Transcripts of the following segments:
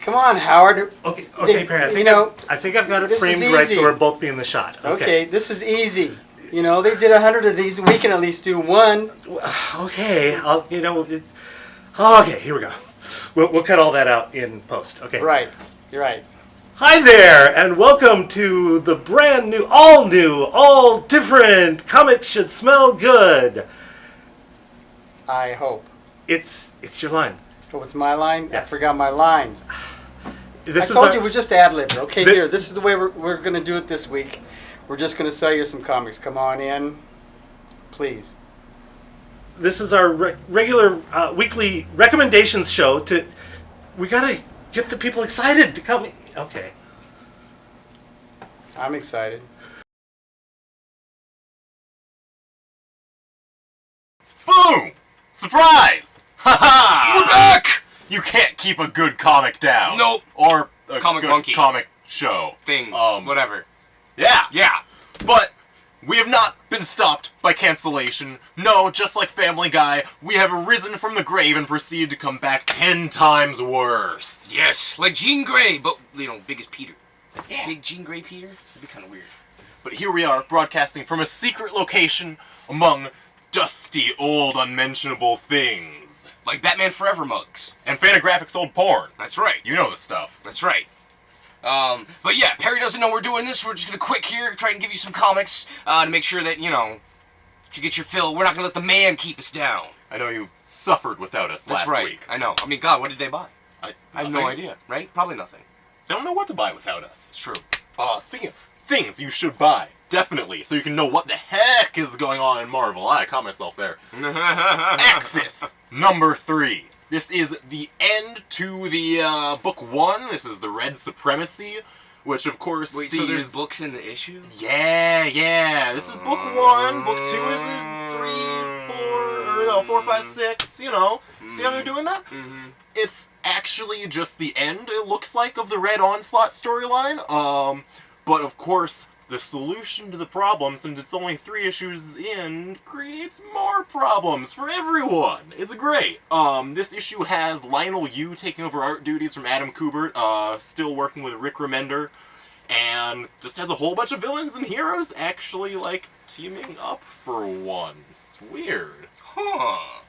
Come on, Howard. Okay, Perry. I think I've got it framed right, so we're both being the shot. Okay, this is easy. You know, they did 100 of these. We can at least do one. Okay, okay, here we go. We'll cut all that out in post. Okay. Right. You're right. Hi there, and welcome to the brand new, all different Comics Should Smell Good. I hope. It's your line. Oh, it's my line? Yeah. I forgot my lines. I This told you we're just ad-libbed. Okay, here. This is the way we're going to do it this week. We're just going to sell you some comics. Come on in. Please. This is our regular weekly recommendations show. We got to get the people excited to come. Okay. I'm excited. Boom! Surprise! Ha-ha! We're back! You can't keep a good comic down. Nope. Or a Comic good monkey. comic show. Thing. Whatever. Yeah. Yeah. But we have not been stopped by cancellation. No, just like Family Guy, we have risen from the grave and proceeded to come back 10 times worse. Yes, like Jean Grey, but, big as Peter. Yeah. Big Jean Grey Peter? That'd be kind of weird. But here we are, broadcasting from a secret location among dusty, old, unmentionable things. Like Batman Forever mugs. And Fantagraphics old porn. That's right. You know the stuff. That's right. But yeah, Perry doesn't know we're doing this. We're just gonna quick here, try and give you some comics, to make sure that, you get your fill. We're not gonna let the man keep us down. I know you suffered without us last week. I know. I mean, God, what did they buy? I have no Nothing. idea, right? Probably nothing. They don't know what to buy without us. It's true. Speaking of things you should buy, definitely, so you can know what the heck is going on in Marvel. I caught myself there. Axis number 3. This is the end to the book 1. This is the Red Supremacy, which of course Wait, sees... so there's books in the issue? Yeah. This is book 1. Book 2 is 4, 5, 6. See how they're doing that? Mm-hmm. It's actually just the end, it looks like, of the Red Onslaught storyline. But of course, the solution to the problem, since it's only 3 issues in, creates more problems for everyone. It's great. This issue has Lionel Yu taking over art duties from Adam Kubert, still working with Rick Remender, and just has a whole bunch of villains and heroes actually, teaming up for once. Weird. Huh.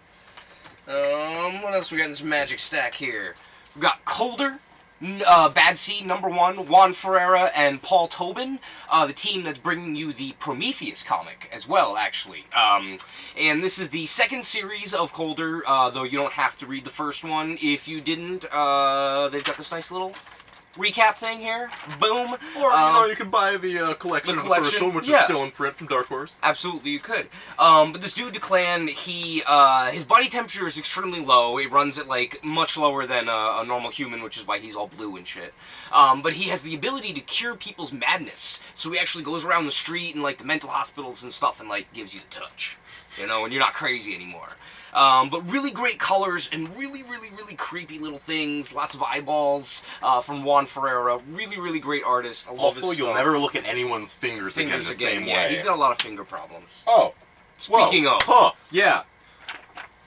What else we got in this magic stack here? We've got Colder, Bad Seed #1, Juan Ferreira, and Paul Tobin, the team that's bringing you the Prometheus comic as well, actually. And this is the second series of Colder, though you don't have to read the first one. If you didn't, they've got this nice little recap thing here. Boom. Or, you can buy the collection of the first one, which is still in print from Dark Horse. Absolutely, you could. But this dude, Declan, his body temperature is extremely low. It runs at, much lower than a normal human, which is why he's all blue and shit. But he has the ability to cure people's madness. So he actually goes around the street and, the mental hospitals and stuff and, gives you the touch. And you're not crazy anymore. But really great colors and really, really, really creepy little things. Lots of eyeballs from Juan Ferreira. Really, really great artist. I love Also, his you'll stuff. never look at anyone's fingers again the same yeah, way. he's got a lot of finger problems. Oh. Speaking of. Huh, yeah.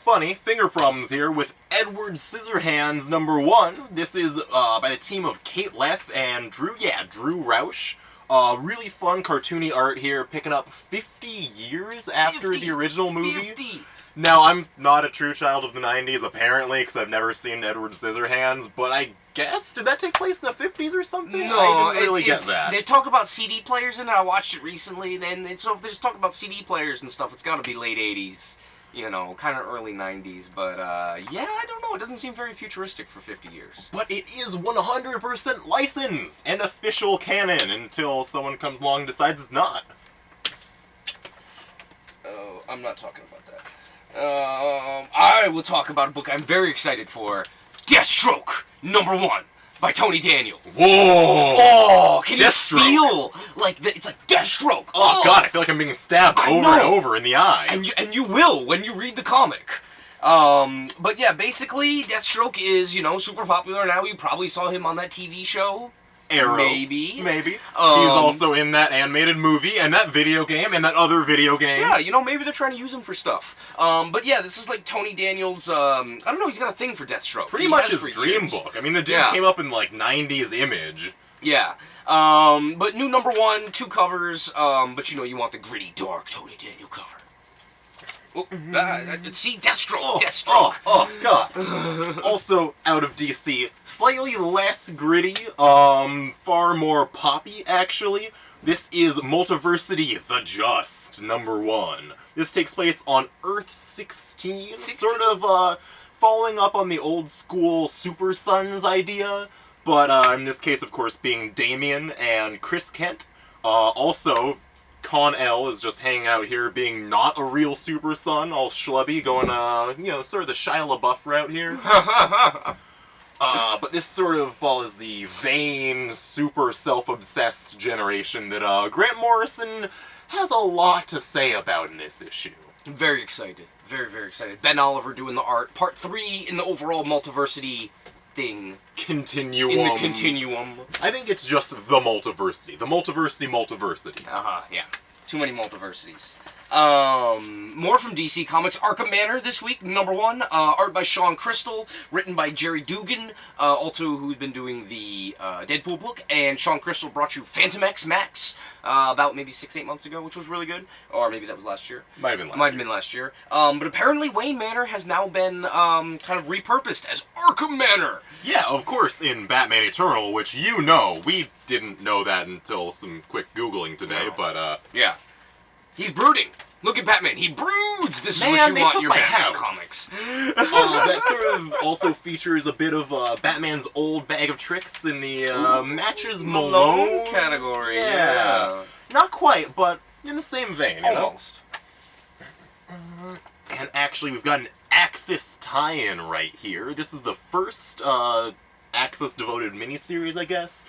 Funny, finger problems here with Edward Scissorhands #1. This is by the team of Kate Leth and Drew RAUSCH. Really fun cartoony art here, picking up 50 years after the original movie. 50. Now, I'm not a true child of the 90s, apparently, because I've never seen Edward Scissorhands, but I guess, did that take place in the 50s or something? No, I didn't really get that. They talk about CD players in it. I watched it recently, so if there's talk about CD players and stuff, it's got to be late 80s, kind of early 90s, but, yeah, I don't know. It doesn't seem very futuristic for 50 years. But it is 100% licensed and official canon until someone comes along and decides it's not. Oh, I'm not talking about that. I will talk about a book I'm very excited for. Deathstroke #1 by Tony Daniel. Whoa! Oh, can Deathstroke. you feel it's like Deathstroke? Oh God, I feel like I'm being stabbed over and over in the eyes. And you will when you read the comic. But yeah, basically Deathstroke is, super popular now. You probably saw him on that TV show. Arrow. Maybe. Maybe. He's also in that animated movie, and that video game, and that other video game. Yeah, you know, maybe they're trying to use him for stuff. But yeah, this is like Tony Daniels', I don't know, he's got a thing for Deathstroke. Pretty much his dream book. I mean, the dude came up in, like, 90s Image. Yeah. But new #1, 2 covers, but you know, you want the gritty, dark Tony Daniel cover. Oh, see, Deathstroke, Deathstroke. Oh, God. Also, out of DC, slightly less gritty, far more poppy, actually. This is Multiversity The Just, #1. This takes place on Earth 16, sort of, following up on the old school Super Sons idea, but, in this case, of course, being Damien and Chris Kent. Also, Con-El is just hanging out here being not a real Super Son, all schlubby, going, you know, sort of the Shia LaBeouf route here. But this sort of follows the vain, super self-obsessed generation that, Grant Morrison has a lot to say about in this issue. I'm very excited. Very, very excited. Ben Oliver doing the art. Part 3 in the overall Multiversity thing. Continuum. In the continuum. I think it's just the Multiversity. The Multiversity. Yeah. Too many multiversities. More from DC Comics. ARKHAM Manor this week, #1. Art by Sean Crystal, written by Jerry Dugan, also who's been doing the Deadpool book. And Sean Crystal brought you Phantom X Max about maybe 6-8 months ago, which was really good. Or maybe that was last year. Might have been last year. But apparently Wayne Manor has now been kind of repurposed as ARKHAM Manor. Yeah, of course, in Batman Eternal, which you know. We didn't know that until some quick Googling today, but, yeah. He's brooding. Look at Batman. He broods. This is what you want in your Batman comics. That sort of also features a bit of Batman's old bag of tricks in the matches Malone category. Yeah. Not quite, but in the same vein, you Almost. know? And actually, we've got an Axis tie-in right here. This is the first Axis-devoted miniseries, I guess.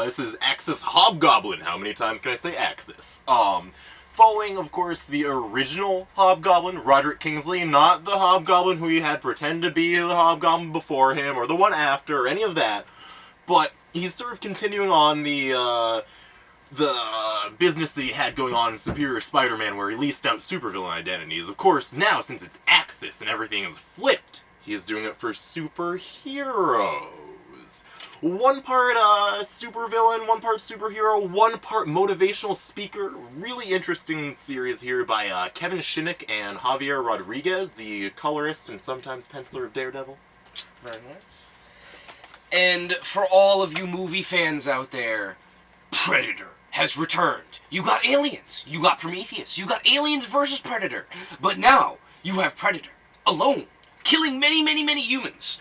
This is Axis Hobgoblin. How many times can I say Axis? Following, of course, the original Hobgoblin, Roderick Kingsley, not the Hobgoblin who he had pretend to be the Hobgoblin before him, or the one after, or any of that. But he's sort of continuing on the business that he had going on in Superior Spider-Man, where he leased out supervillain identities. Of course, now, since it's Axis and everything is flipped, he is doing it for superheroes. One part supervillain, one part superhero, one part motivational speaker. Really interesting series here by Kevin Shinnick and Javier Rodriguez, the colorist and sometimes penciler of Daredevil. Very nice. And for all of you movie fans out there, Predator has returned. You got Aliens, you got Prometheus, you got Aliens versus Predator. But now, you have Predator, alone, killing many, many, many humans.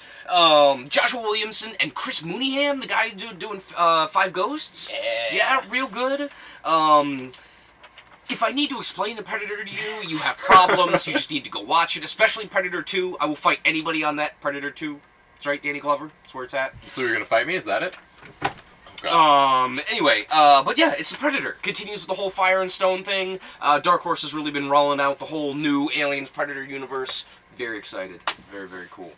Joshua Williamson and Chris Mooneyham, the guy doing Five Ghosts. Yeah, real good. If I need to explain the Predator to you, you have problems. You just need to go watch it, especially Predator 2. I will fight anybody on that Predator 2. That's right, Danny Glover. That's where it's at. So you're gonna fight me? Is that it? Anyway, but yeah, it's the Predator. Continues with the whole Fire and Stone thing. Dark Horse has really been rolling out the whole new Aliens Predator universe. Very excited. Very, very cool.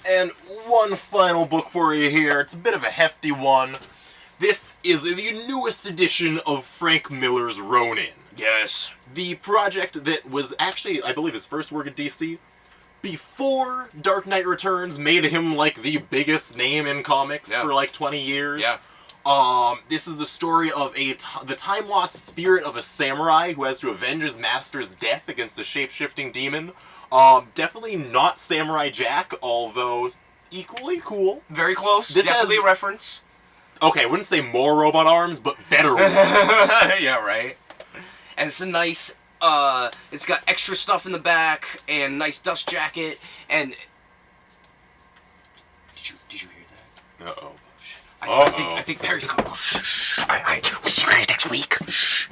And one final book for you here. It's a bit of a hefty one. This is the newest edition of Frank Miller's Ronin. Yes. The project that was actually, I believe, his first work at DC. Before Dark Knight Returns made him, like, the biggest name in comics for, like, 20 years. Yeah. This is the story of the time-lost spirit of a samurai who has to avenge his master's death against a shape-shifting demon. Definitely not Samurai Jack, although equally cool. Very close. This definitely has, a reference. Okay, I wouldn't say more robot arms, but better ones. Yeah, right. And it's a nice, it's got extra stuff in the back, and nice dust jacket, and... Did you hear that? Uh-oh. I think Perry's coming. Oh, shh. All right. We'll see you guys next week. Shh.